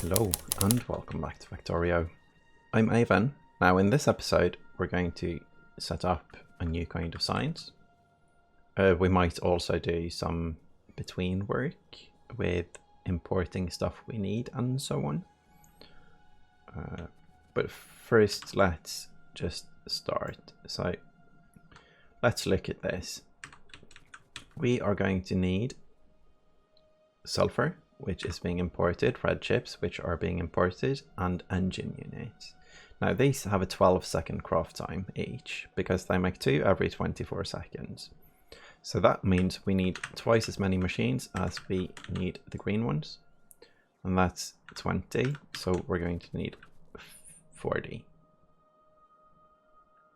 Hello and welcome back to Factorio. I'm Avon. Now in this episode we're going to set up a new kind of science. We might also do some between work with importing stuff we need and so on. But first let's just start. So let's look at this. We are going to need sulfur, which is being imported, red chips, which are being imported, and engine units. Now these have a 12-second craft time each, because they make 2 every 24 seconds. So that means we need twice as many machines as we need the green ones. And that's 20, so we're going to need 40.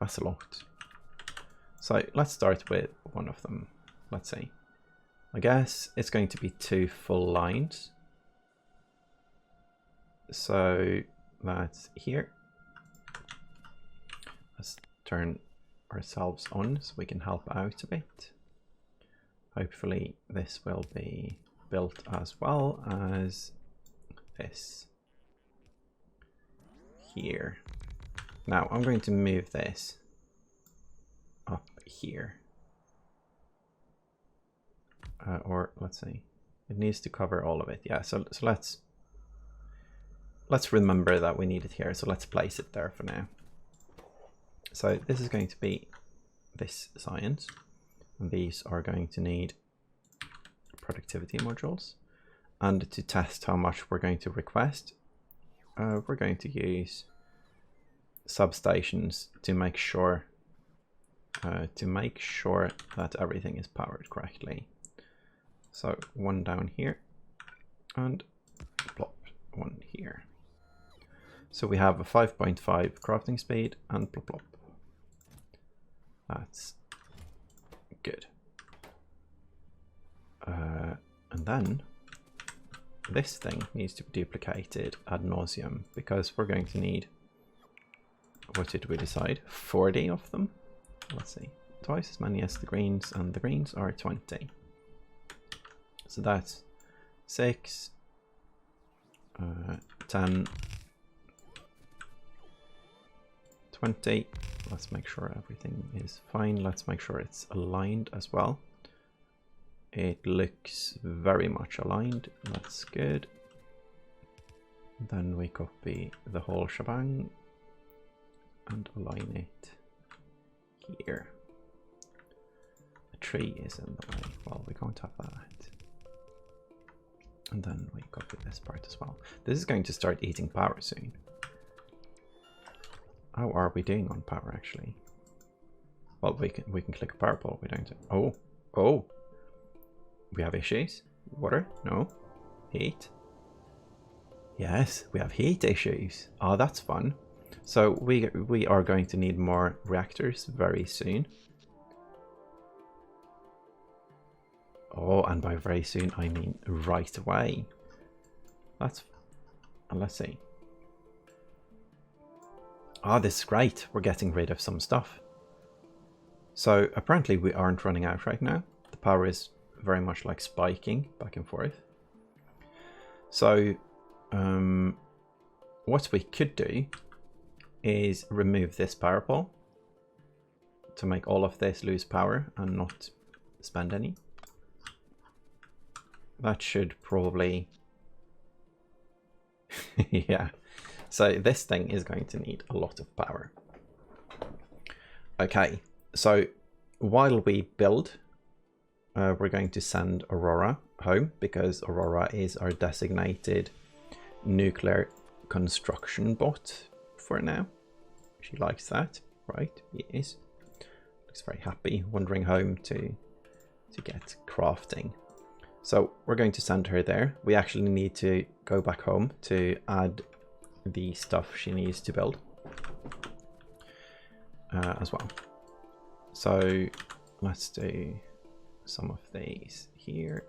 That's a lot. So let's start with one of them. Let's see. I guess it's going to be 2 full lines. So that's here. Let's turn ourselves on so we can help out a bit. Hopefully this will be built as well as this here. Now I'm going to move this up here. Or let's see, it needs to cover all of it. Yeah, so let's remember that we need it here. So let's place it there for now. So this is going to be this science, and these are going to need productivity modules. And to test how much we're going to request, we're going to use substations to make sure that everything is powered correctly. So one down here and plop one here. So we have a 5.5 crafting speed and plop plop. That's good. And then this thing needs to be duplicated ad nauseum, because we're going to need, what did we decide? 40 of them. Let's see, twice as many as the greens, and the greens are 20. So that's 6, 10, 20. Let's make sure everything is fine. Let's make sure it's aligned as well. It looks very much aligned. That's good. Then we copy the whole shebang and align it here. The tree is in the way. Well, we can't have that. And then we copy this part as well. This is going to start eating power soon. How are we doing on power actually? Well, we can click a power pole. We don't. Oh, we have issues. Water? No. Heat? Yes, we have heat issues. Oh, that's fun. So we are going to need more reactors very soon. Oh, and by very soon I mean right away. Let's see. Ah, this is great. We're getting rid of some stuff. So apparently we aren't running out right now. The power is very much like spiking back and forth. So what we could do is remove this power pole to make all of this lose power and not spend any. That should probably, yeah. So this thing is going to need a lot of power. Okay, so while we build, we're going to send Aurora home, because Aurora is our designated nuclear construction bot for now. She likes that, right? Yes. Looks very happy, wandering home to get crafting. So we're going to send her there. We actually need to go back home to add the stuff she needs to build as well. So let's do some of these here,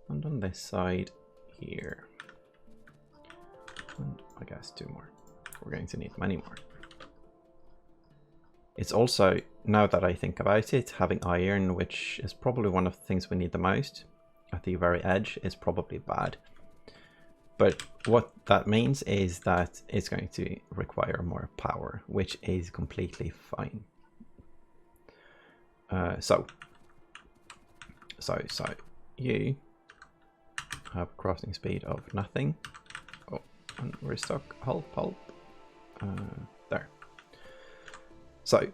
and on this side here, and I guess 2 more. We're going to need many more. It's also, now that I think about it, having iron, which is probably one of the things we need the most, at the very edge, is probably bad. But what that means is that it's going to require more power, which is completely fine. So you have crafting speed of nothing. Oh, and we're stuck. Hold. There. So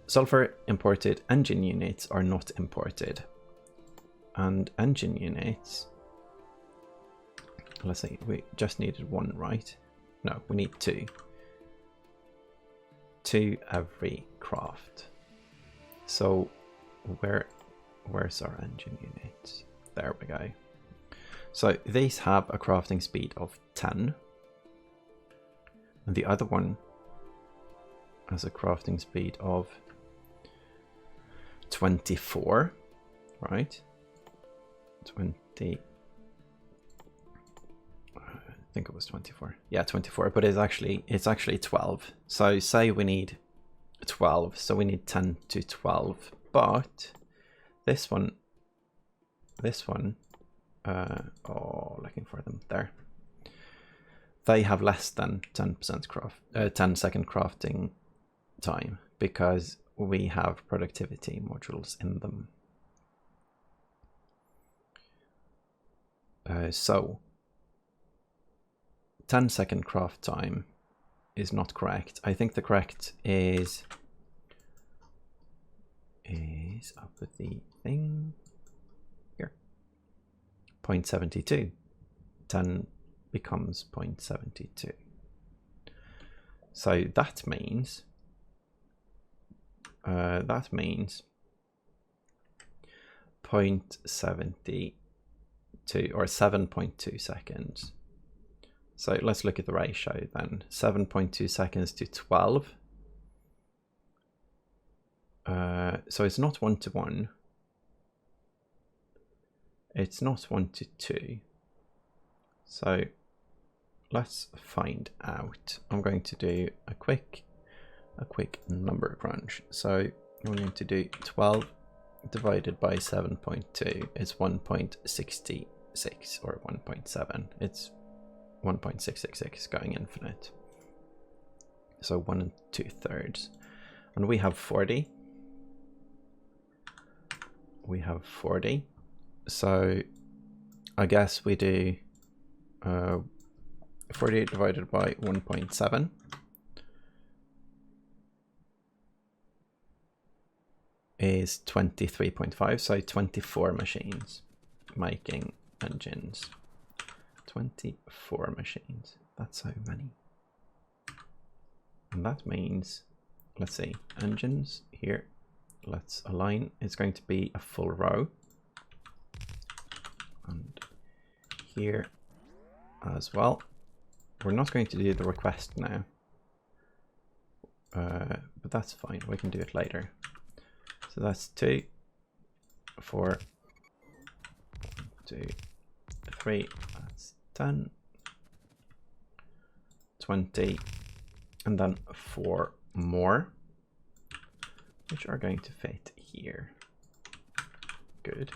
sulfur imported, engine units are not imported. And engine units, let's see, we just needed one, right? No, we need two. Two every craft. So where's our engine units? There we go. So these have a crafting speed of 10. And the other one has a crafting speed of 24, right? 20. I think it was 24. Yeah, 24, but it's actually 12. So say we need 12, so we need 10 to 12. But this one, oh, looking for them there. They have less than 10% 10-second crafting time because we have productivity modules in them. So 10-second craft time is not correct. I think the correct is up with the thing here. 0.72. 10 becomes 0.72. So that means 0.72 or 7.2 seconds. So let's look at the ratio then. 7.2 seconds to 12. So it's not 1-to-1. It's not 1-to-2. So let's find out. I'm going to do a quick number crunch. So I'm going to do 12 divided by 7.2 is 1.66 or 1.7. It's 1.666 going infinite. So 1 2/3. And we have 40. We have 40. So I guess we do 40 divided by 1.7 is 23.5. So 24 machines making engines. 24 machines. That's so many. And that means, let's see, engines here. Let's align. It's going to be a full row. And here as well. We're not going to do the request now. But that's fine. We can do it later. So that's 2, 4, 2, 3, that's 10, 20, and then 4 more, which are going to fit here. Good.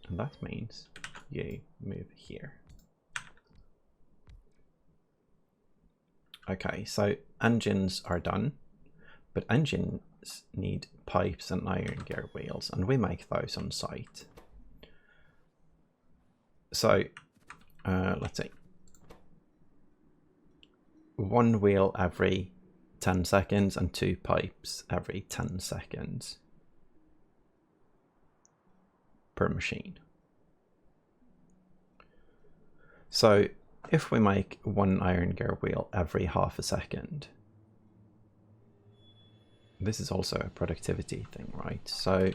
And that means you move here. Okay, so engines are done, but engines need pipes and iron gear wheels, and we make those on site. So let's see, 1 wheel every 10 seconds and 2 pipes every 10 seconds per machine. So if we make 1 iron gear wheel every half a second, this is also a productivity thing, right? So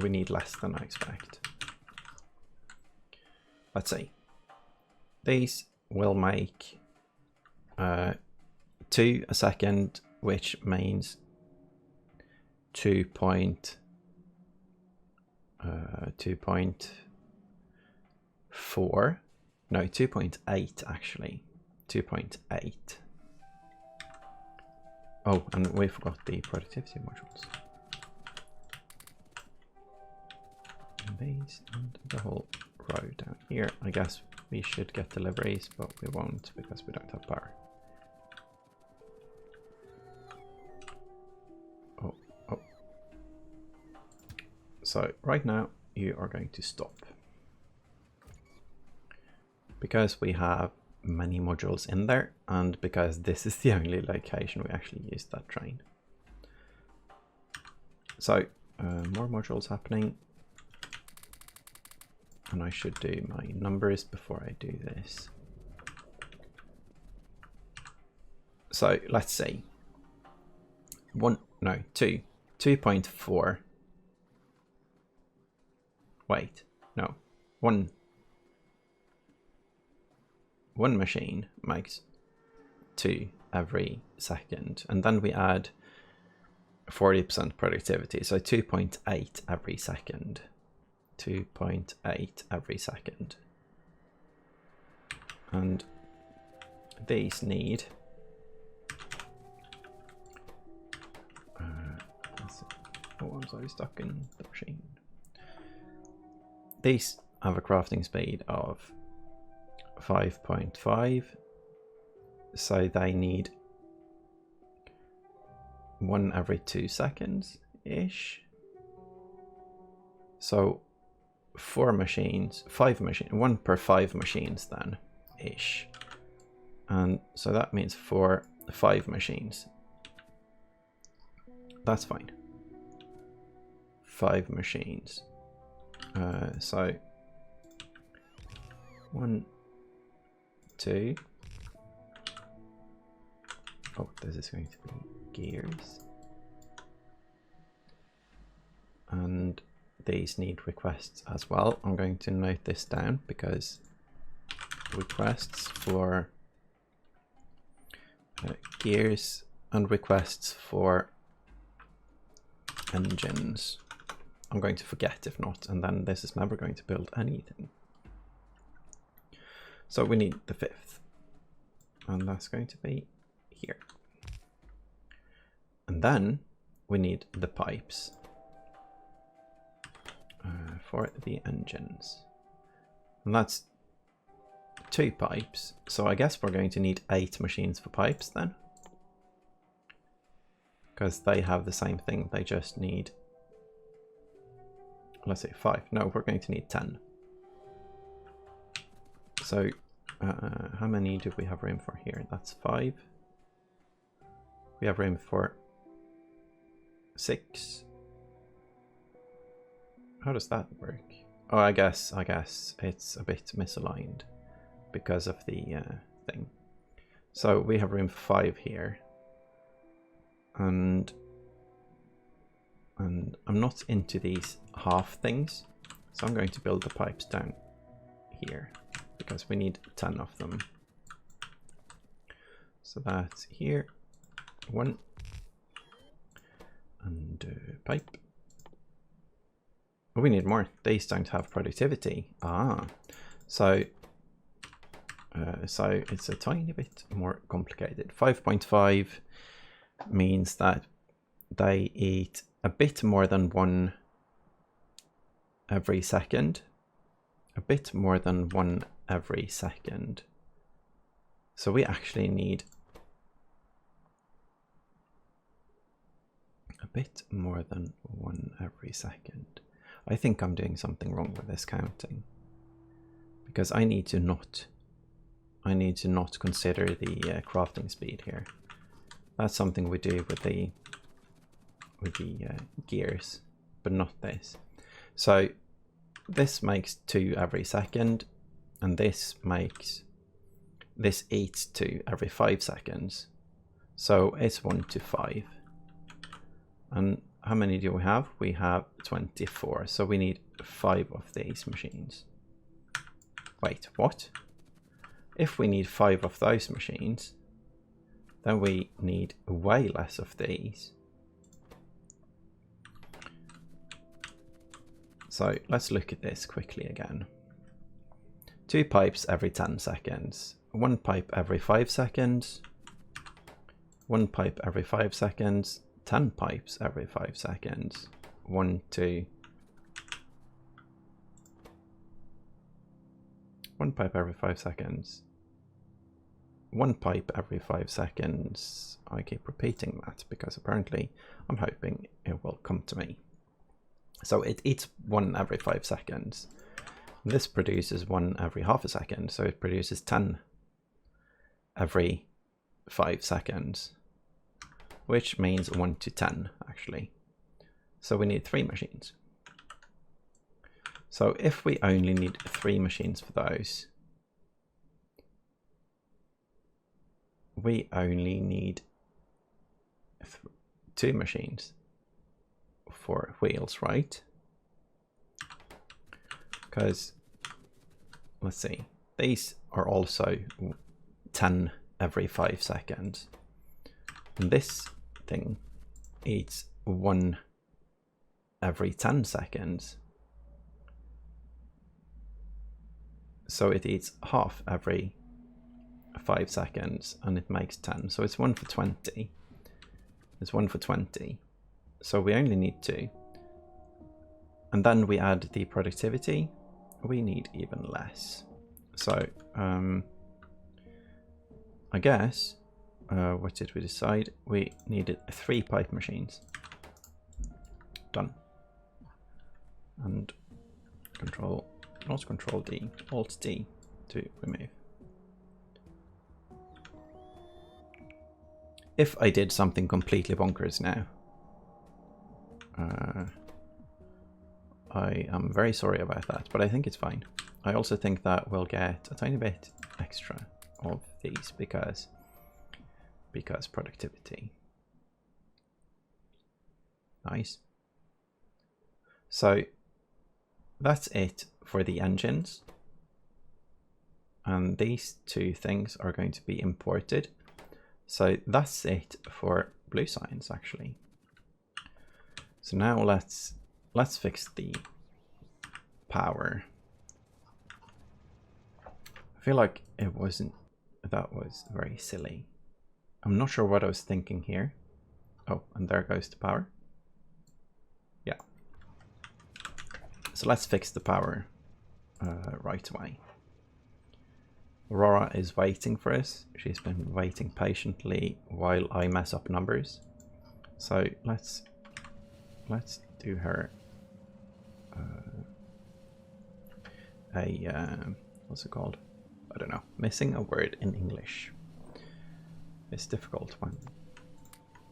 we need less than I expect. Let's see. These will make 2 a second, which means 2.4. No, 2.8 actually. 2.8. Oh, and we forgot the productivity modules. And these and the whole row down here. I guess we should get deliveries, but we won't because we don't have power. Oh. So right now you are going to stop. Because we have many modules in there, and because this is the only location we actually use that train. So more modules happening. And I should do my numbers before I do this. So let's see. 2.4. Wait, no. One machine makes 2 every second, and then we add 40% productivity, so 2.8 every second. 2.8 every second. And these need I'm sorry, stuck in the machine. These have a crafting speed of 5.5, so they need 1 every 2 seconds ish. So 4 machines, 5 machines, 1 per 5 machines then ish. And so that means 5 machines. That's fine. 5 machines. So 1, 2. Oh, this is going to be gears. And these need requests as well. I'm going to note this down because requests for gears and requests for engines. I'm going to forget if not, and then this is never going to build anything. So we need the 5th, and that's going to be here. And then we need the pipes for the engines, and that's 2 pipes. So I guess we're going to need 8 machines for pipes then, because they have the same thing. They just need, let's say 5. No, we're going to need 10. So how many do we have room for here? That's 5. We have room for 6. How does that work? Oh, I guess it's a bit misaligned because of the thing. So we have room for 5 here. And I'm not into these half things, so I'm going to build the pipes down here because we need 10 of them. So that's here, 1, and pipe. Oh, we need more. These don't have productivity. So it's a tiny bit more complicated. 5.5 means that they eat a bit more than 1 every second. A bit more than 1 every second. So we actually need a bit more than 1 every second. I think I'm doing something wrong with this counting, because I need to not consider the crafting speed here. That's something we do with the gears, but not this. So this makes 2 every second, and this eats 2 every 5 seconds. So it's 1 to 5. And how many do we have? We have 24. So we need 5 of these machines. Wait, what? If we need 5 of those machines, then we need way less of these. So let's look at this quickly again. 2 pipes every 10 seconds, 1 pipe every 5 seconds, 1 pipe every 5 seconds, 10 pipes every 5 seconds, 1, 2, 1 pipe every 5 seconds. 1 pipe every 5 seconds. I keep repeating that because apparently I'm hoping it will come to me. So it eats 1 every 5 seconds. This produces 1 every half a second, so it produces 10 every 5 seconds, which means 1 to 10 actually. So we need 3 machines. So if we only need 3 machines for those, we only need 2 machines for wheels, right? Because, let's see, these are also 10 every 5 seconds. And this thing eats 1 every 10 seconds. So it eats half every 5 seconds and it makes 10. So it's 1 for 20. It's 1 for 20. So we only need 2. And then we add the productivity. We need even less. So I guess, what did we decide? We needed 3 pipe machines. Done. And not Control D, Alt D to remove. If I did something completely bonkers now, I am very sorry about that, but I think it's fine. I also think that we'll get a tiny bit extra of these because productivity. Nice. So that's it for the engines. And these 2 things are going to be imported. So that's it for blue science actually. So now let's fix the power. I feel like it wasn't, that was very silly. I'm not sure what I was thinking here. Oh, and there goes the power. Yeah. So let's fix the power right away. Aurora is waiting for us. She's been waiting patiently while I mess up numbers. So let's do her what's it called? I don't know. Missing a word in English. It's difficult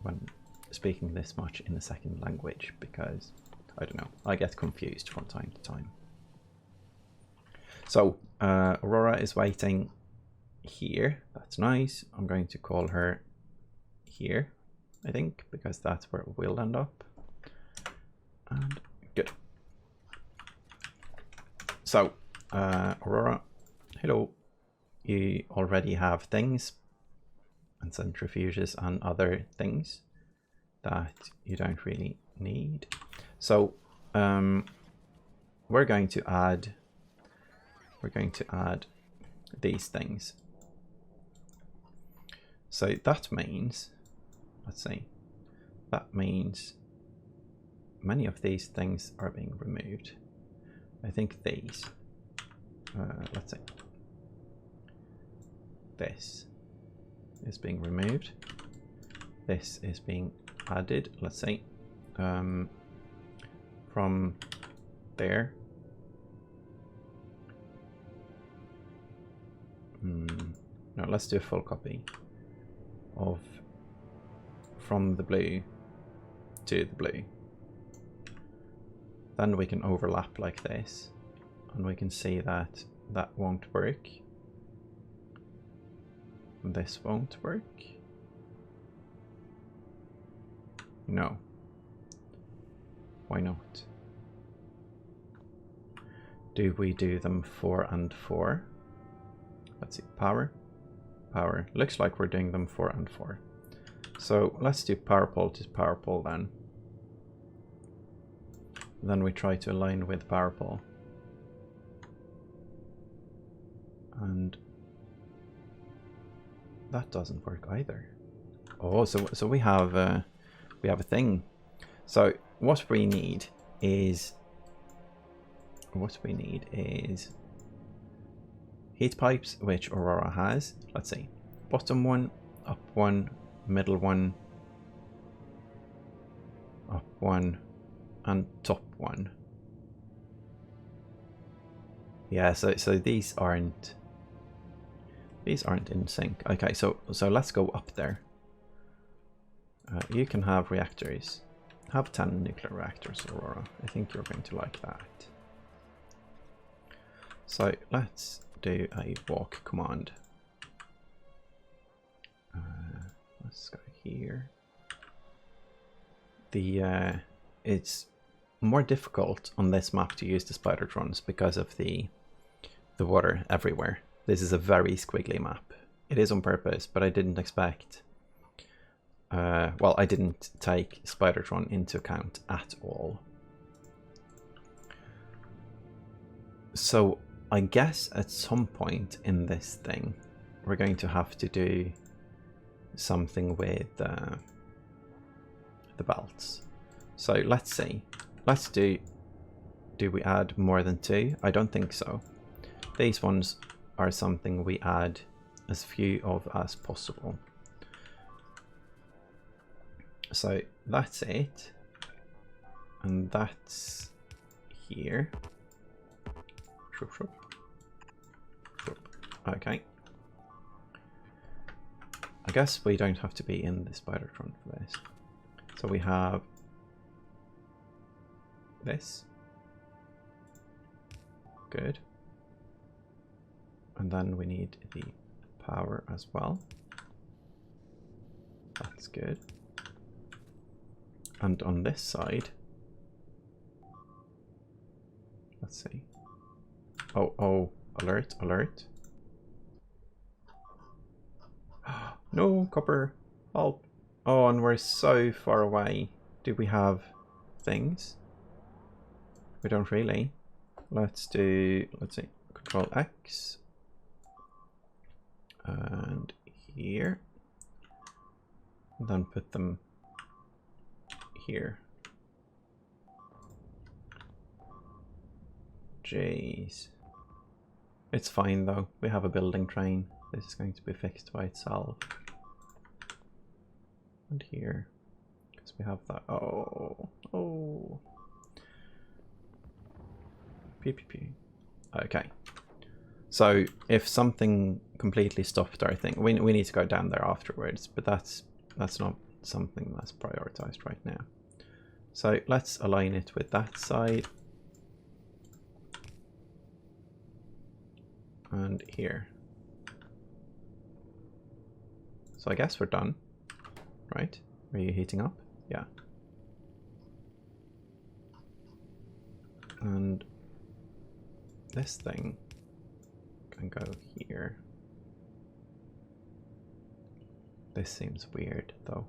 when speaking this much in a second language because I don't know. I get confused from time to time. So Aurora is waiting here. That's nice. I'm going to call her here, I think, because that's where we'll end up. And good. So Aurora, hello. You already have things and centrifuges and other things that you don't really need. So we're going to add these things. So that means, let's see, that means many of these things are being removed. I think these, let's see, this is being removed. This is being added, let's see, from there. No, let's do a full copy of from the blue to the blue. Then we can overlap like this, and we can see that that won't work. This won't work. No. Why not? Do we do them 4 and 4? Let's see, power. Looks like we're doing them 4 and 4. So let's do power pole to power pole then. Then we try to align with power pole. And that doesn't work either. Oh, so we have a thing. So what we need is heat pipes, which Aurora has. Let's see. Bottom one, up one, middle one, up one, and top one. Yeah, so these aren't in sync. Okay, so let's go up there. You can have reactors. Have 10 nuclear reactors, Aurora. I think you're going to like that. So let's do a walk command. Let's go here. It's more difficult on this map to use the Spidertrons because of the water everywhere. This is a very squiggly map. It is on purpose, but I didn't expect. Well, I didn't take Spidertron into account at all. So I guess at some point in this thing, we're going to have to do something with the belts. So let's see. Let's do we add more than 2? I don't think so. These ones are something we add as few of as possible. So that's it. And that's here. Okay. I guess we don't have to be in the Spidertron for this. So we have this. Good. And then we need the power as well. That's good. And on this side, let's see. Oh, alert, alert. No, copper. Oh, and we're so far away. Do we have things? We don't really. Let's see, Control X. And here. And then put them here. Jeez. It's fine though. We have a building train. This is going to be fixed by itself. And here. Because we have that. Oh. PPP. Okay. So if something completely stopped our thing, we need to go down there afterwards, but that's not something that's prioritized right now. So let's align it with that side. And here. So I guess we're done, right? Are you heating up? Yeah. And this thing can go here. This seems weird though.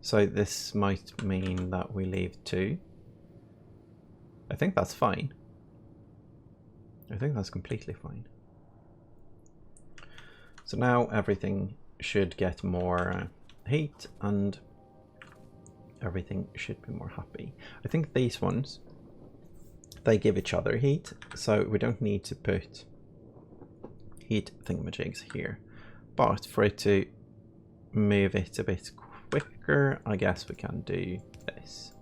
So this might mean that we leave 2. I think that's fine. I think that's completely fine. So now everything should get more heat and everything should be more happy. I think these ones, they give each other heat, so we don't need to put heat thingamajigs here. But for it to move it a bit quicker, I guess we can do this.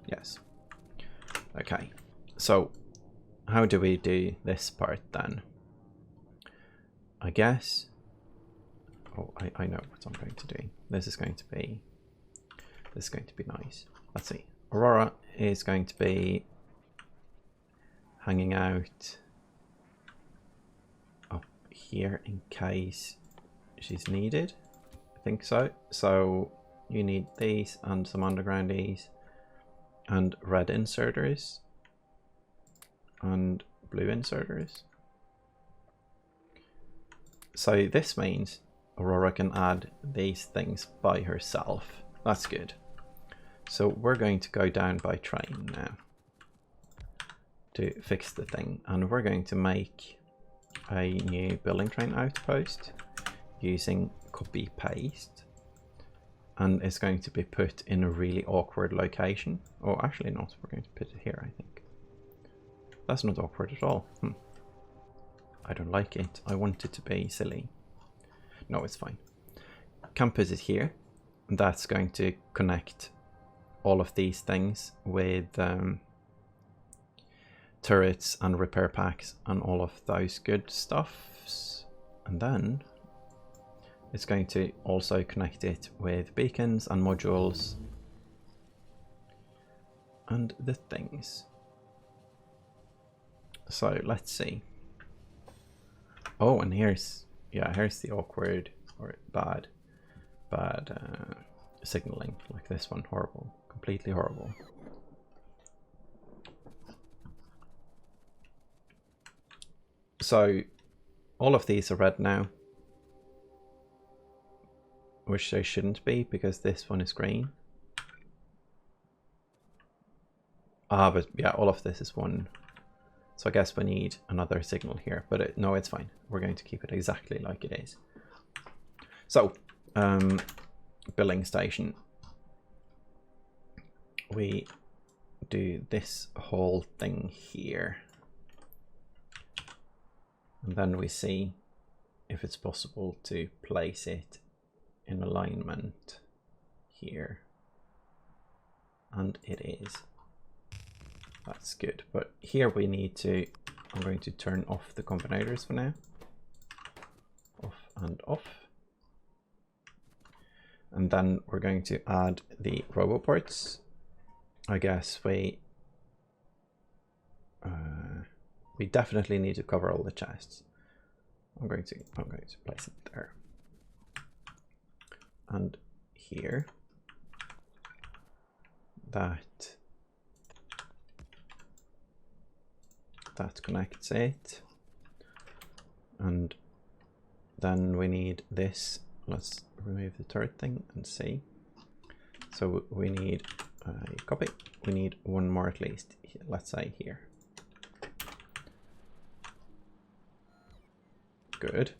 Yes. Okay. So how do we do this part then? I guess, I know what I'm going to do. This is going to be nice. Let's see. Aurora is going to be hanging out up here in case she's needed. I think so. So you need these and some undergroundies and red inserters and blue inserters. So this means Aurora can add these things by herself. That's good. So we're going to go down by train now to fix the thing, and we're going to make a new building train outpost using copy paste, and it's going to be put in a really awkward location. Or actually not, we're going to put it here, I think. That's not awkward at all. I don't like it. I want it to be silly. No, it's fine. Can put it here. That's going to connect all of these things with turrets and repair packs and all of those good stuffs. And then it's going to also connect it with beacons and modules and the things. So let's see. Oh, and here's the awkward or bad signaling, like this one. Horrible, completely horrible. So all of these are red now, which they shouldn't be because this one is green. But yeah, all of this is one. So I guess we need another signal here, but no, it's fine. We're going to keep it exactly like it is. So, billing station. We do this whole thing here. And then we see if it's possible to place it in alignment here. And it is. That's good, but here we need to, I'm going to turn off the combinators for now. Off and off. And then we're going to add the roboports. I guess we definitely need to cover all the chests. I'm going to place it there. And here. That connects it, and then we need this. Let's remove the turret thing and see. So we need a copy. We need one more at least. Let's say here. Good.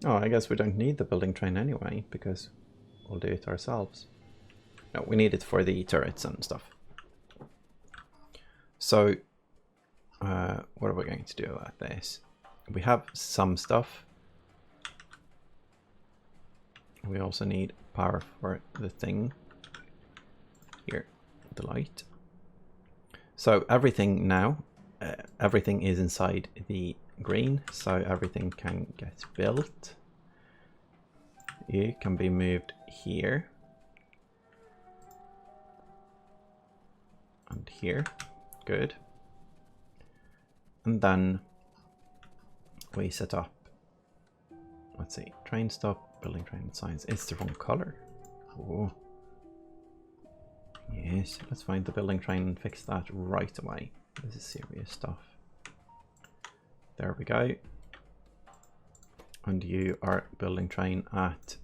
Oh, I guess we don't need the building train anyway because we'll do it ourselves. No, we need it for the turrets and stuff. So, what are we going to do about this? We have some stuff. We also need power for the thing. Here, the light. So everything now, everything is inside the green, so everything can get built. You can be moved here. And here. Good. And then we set up, let's see, train stop, building train signs. It's the wrong color. Oh. Yes, let's find the building train and fix that right away. This is serious stuff. There we go. And you are building train at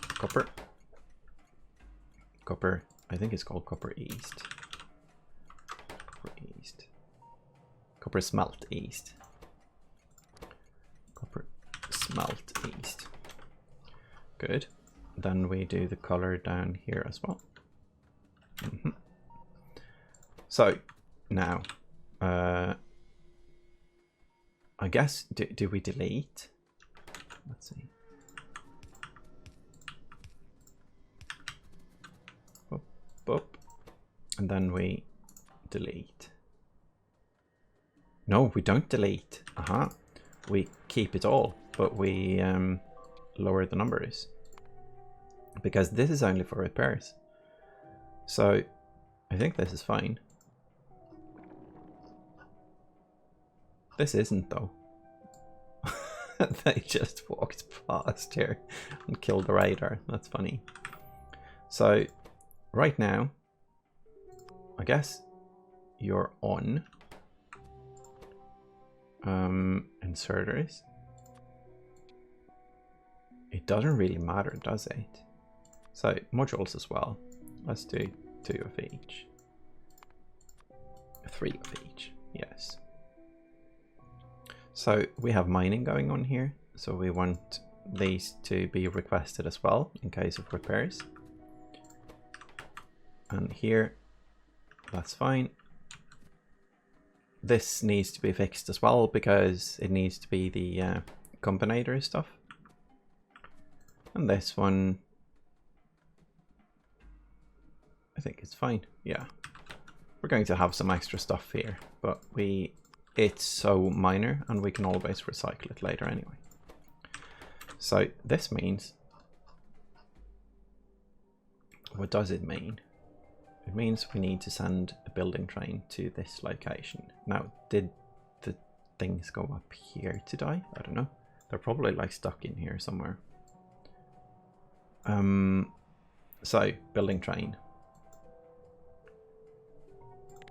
Copper. Copper, I think it's called Copper East. East. Copper Smelt East. Copper Smelt East. Good. Then we do the color down here as well. So now, I guess, do we delete? Let's see. Boop, boop. And then we delete. No, we don't delete. We keep it all, but we lower the numbers because this is only for repairs. So I think this is fine. This isn't though. They just walked past here and killed the radar. That's funny. So right now, I guess you're on inserters. It doesn't really matter, does it? So modules as well. Let's do 2 of each. 3 of each, yes. So we have mining going on here. So we want these to be requested as well in case of repairs. And here That's fine. This needs to be fixed as well because it needs to be the combinator stuff. And this one, I think it's fine. Yeah, we're going to have some extra stuff here, but it's so minor and we can always recycle it later anyway. So this means, what does it mean? It means we need to send a building train to this location. Now, did the things go up here to die? I don't know. They're probably like stuck in here somewhere. So building train.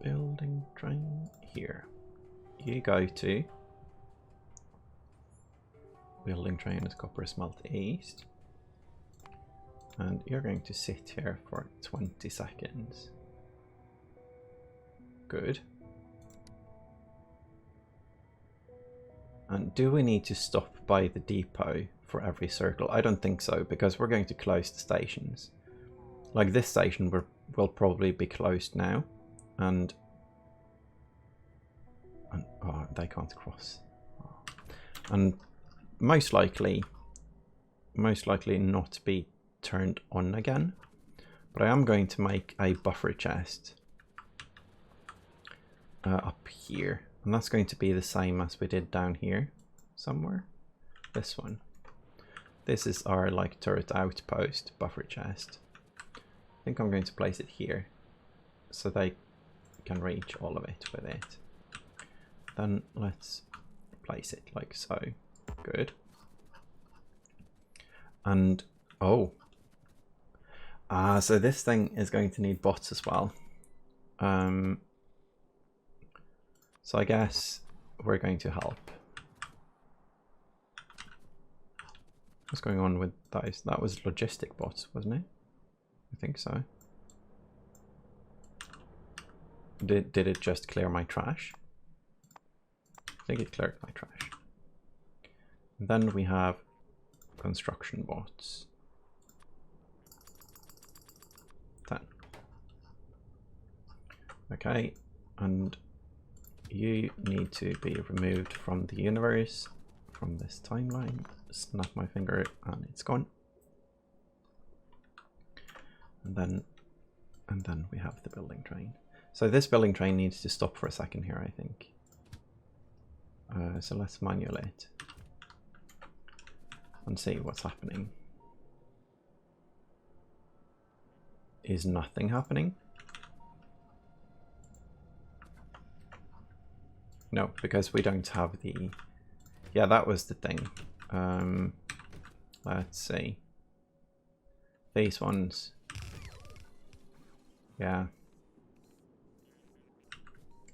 Building train here. You go to building train at Copper Smelt East. And you're going to sit here for 20 seconds. Good. And do we need to stop by the depot for every circle? I don't think so, because we're going to close the stations. Like this station will probably be closed now. And oh, they can't cross. Oh. And most likely not be turned on again, but I am going to make a buffer chest up here, and that's going to be the same as we did down here somewhere. This one, this is our like turret outpost buffer chest. I think I'm going to place it here so they can reach all of it with it. Then let's place it like so. Good. And oh, so this thing is going to need bots as well. So I guess we're going to help. What's going on with those? That was logistic bots, wasn't it? I think so. Did it just clear my trash? I think it cleared my trash. And then we have construction bots. 10. Okay, and you need to be removed from the universe, from this timeline. Snap my finger and it's gone. And then we have the building train. So this building train needs to stop for a second here, I think. So let's manual it and see what's happening. Is nothing happening? No, because we don't have the... Yeah, that was the thing. Let's see. These ones. Yeah.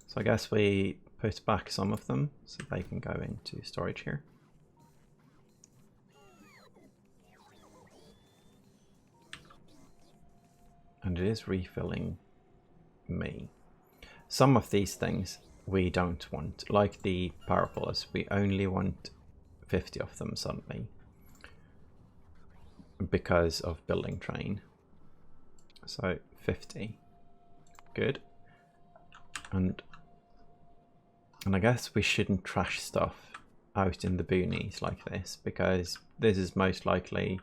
So I guess we put back some of them so they can go into storage here. And it is refilling me. Some of these things we don't want, like the powerhouse. We only want 50 of them suddenly because of building train. So 50, good. And I guess we shouldn't trash stuff out in the boonies like this, because this is most likely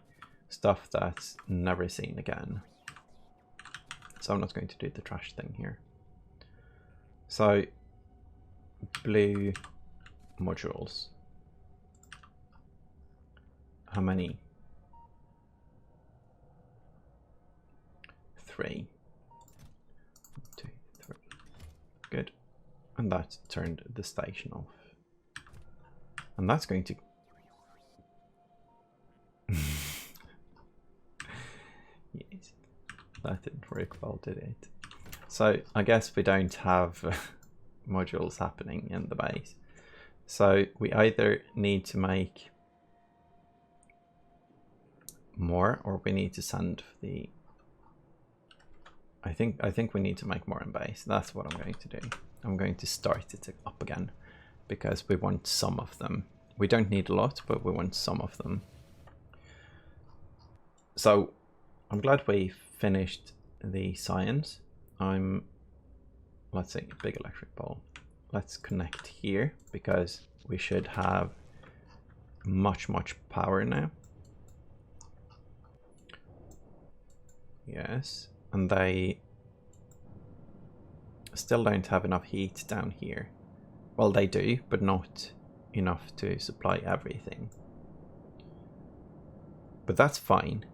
stuff that's never seen again. So I'm not going to do the trash thing here. So blue modules. How many? 3. 1, 2, 3. Good. And that turned the station off. And that's going to... Yes. That didn't work well, did it? So I guess we don't have modules happening in the base. So we either need to make more, or we need to send the... I think we need to make more in base. That's what I'm going to do. I'm going to start it up again because we want some of them. We don't need a lot, but we want some of them. So I'm glad we finished the science. I'm let's say big electric pole. Let's connect here because we should have much power now. Yes, and they still don't have enough heat down here. Well, they do, but not enough to supply everything. But that's fine.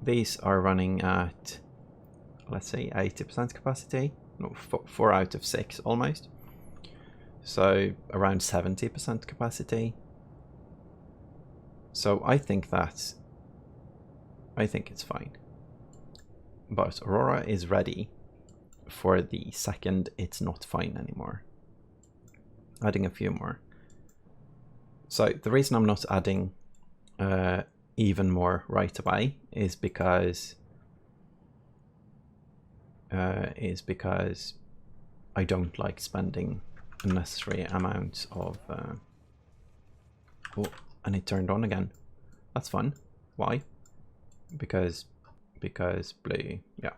These are running at, let's say, 80% capacity. No, 4 out of 6 almost. So around 70% capacity. So I think it's fine. But Aurora is ready for the second it's not fine anymore. Adding a few more. So the reason I'm not adding even more right away is because I don't like spending unnecessary amounts of oh, and it turned on again. That's fun. Why? Because blue. Yeah.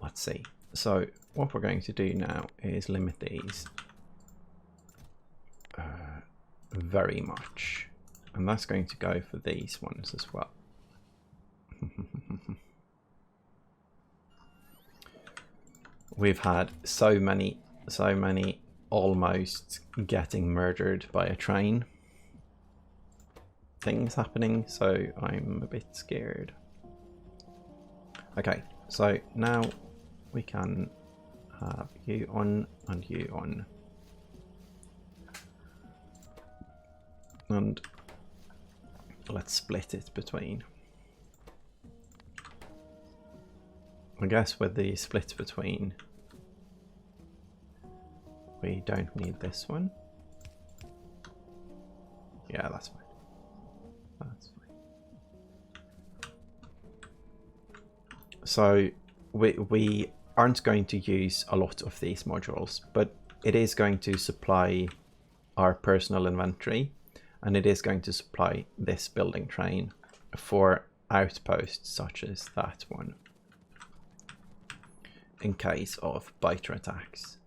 Let's see. So what we're going to do now is limit these very much, and that's going to go for these ones as well. We've had so many almost getting murdered by a train things happening, so I'm a bit scared. Okay, so now we can have you on and you on. And let's split it between. I guess with the split between, we don't need this one. Yeah, that's fine. That's fine. So we aren't going to use a lot of these modules, but it is going to supply our personal inventory, and it is going to supply this building train for outposts such as that one in case of biter attacks.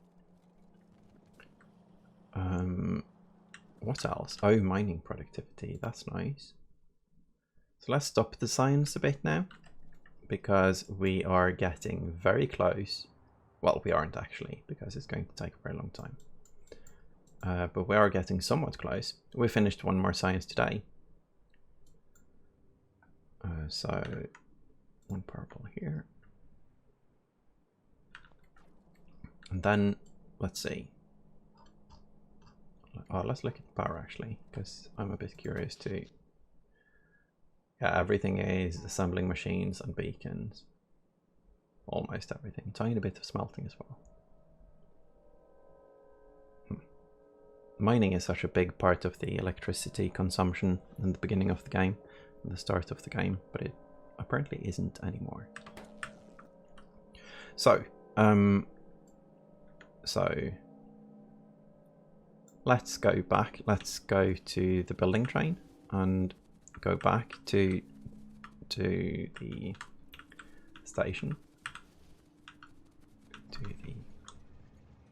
What else? Oh, mining productivity. That's nice. So let's stop the science a bit now, because we are getting very close. Well, we aren't actually, because it's going to take a very long time. But we are getting somewhat close. We finished one more science today. So one purple here. And then, let's see. Oh, let's look at the power actually, because I'm a bit curious too. Yeah, everything is assembling machines and beacons. Almost everything. Tiny bit of smelting as well. Mining is such a big part of the electricity consumption in the beginning of the game, at the start of the game, but it apparently isn't anymore. So, let's go back. Let's go to the building train and go back to the station.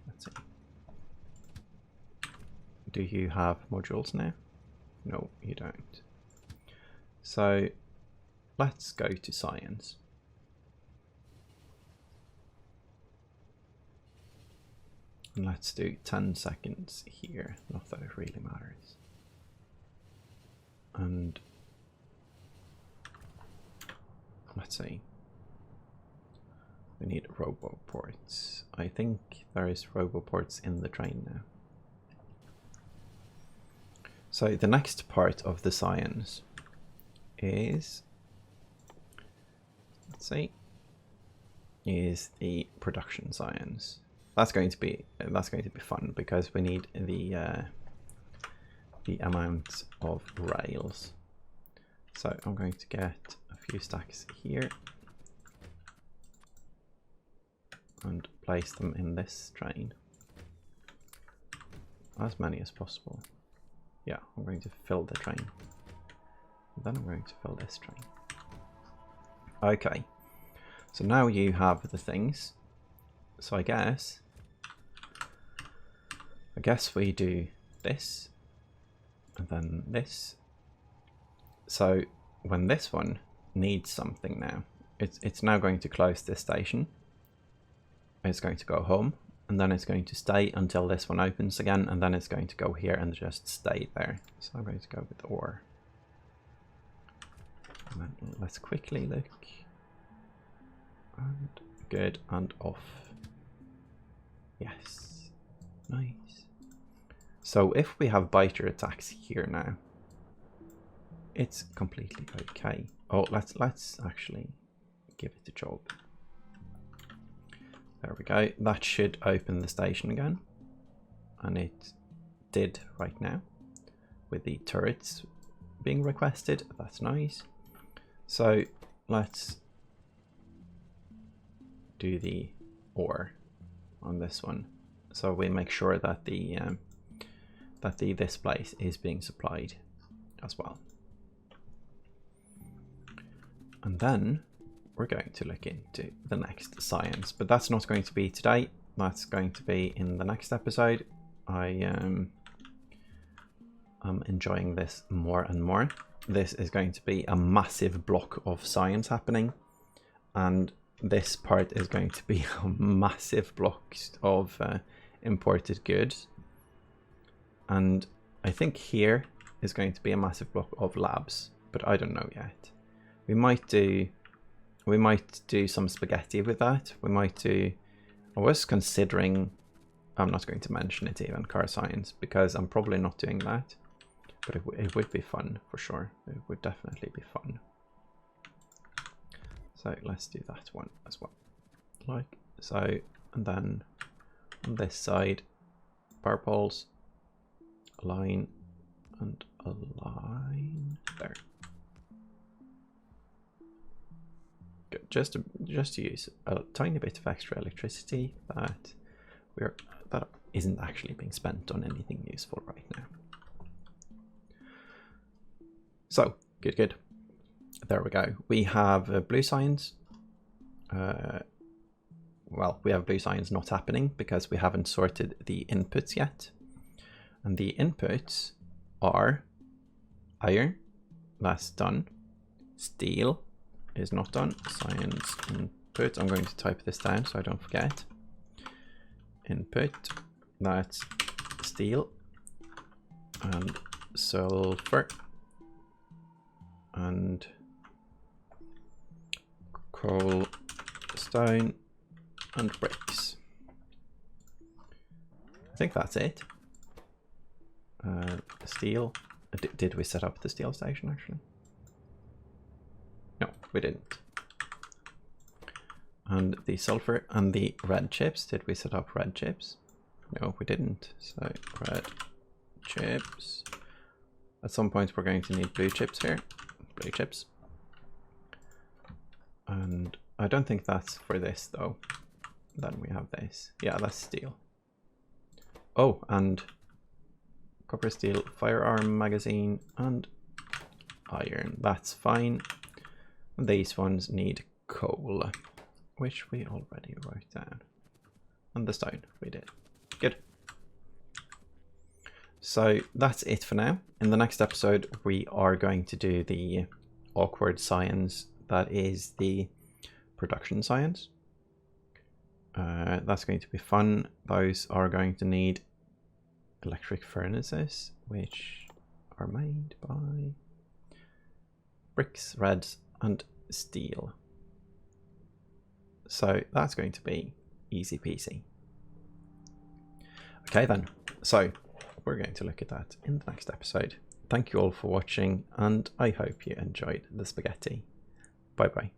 Let's see. Do you have modules now? No, you don't. So let's go to science. And let's do 10 seconds here, not that it really matters. And let's see. We need roboports. I think there is roboports in the train now. So the next part of the science is, let's see, is the production science. That's going to be fun, because we need the amount of rails. So I'm going to get a few stacks here and place them in this train, as many as possible. Yeah, I'm going to fill the train. Then I'm going to fill this train. Okay, So now you have the things. So I guess we do this and then this. So when this one needs something now, it's now going to close this station. It's going to go home, and then it's going to stay until this one opens again, and then it's going to go here and just stay there. So I'm going to go with OR. And then let's quickly look. And good, and off. Yes, nice. So if we have biter attacks here now, it's completely okay. Oh, let's actually give it a job. There we go. That should open the station again, and it did right now with the turrets being requested. That's nice. So let's do the OR on this one, so we make sure that the this place is being supplied as well. And then we're going to look into the next science, but that's not going to be today. That's going to be in the next episode. I'm enjoying this more and more. This is going to be a massive block of science happening, and this part is going to be a massive block of imported goods. And I think here is going to be a massive block of labs, but I don't know yet. We might do some spaghetti with that. We might do, I was considering, I'm not going to mention it even, car science, because I'm probably not doing that, but it would be fun for sure. It would definitely be fun. So let's do that one as well, like so. And then on this side, power poles, a line and a line there. Just to use a tiny bit of extra electricity that isn't actually being spent on anything useful right now. So good. There we go. We have blue signs. Well, we have blue signs not happening because we haven't sorted the inputs yet, and the inputs are iron. That's done. Steel is not done. Science input. I'm going to type this down so I don't forget. Input, that's steel and sulfur and coal, stone and bricks. I think that's it. Steel. Did we set up the steel station actually? No, we didn't. And the sulfur and the red chips. Did we set up red chips? No, we didn't. So red chips. At some point we're going to need blue chips here. Blue chips. And I don't think that's for this though. Then we have this. Yeah, that's steel. Oh, and copper, steel, firearm magazine and iron. That's fine. These ones need coal, which we already wrote down. And the stone, we did. Good. So that's it for now. In the next episode, we are going to do the awkward science that is the production science. That's going to be fun. Those are going to need electric furnaces, which are made by bricks, reds, and steel. So that's going to be easy peasy. Okay then, so we're going to look at that in the next episode. Thank you all for watching, and I hope you enjoyed the spaghetti. Bye bye.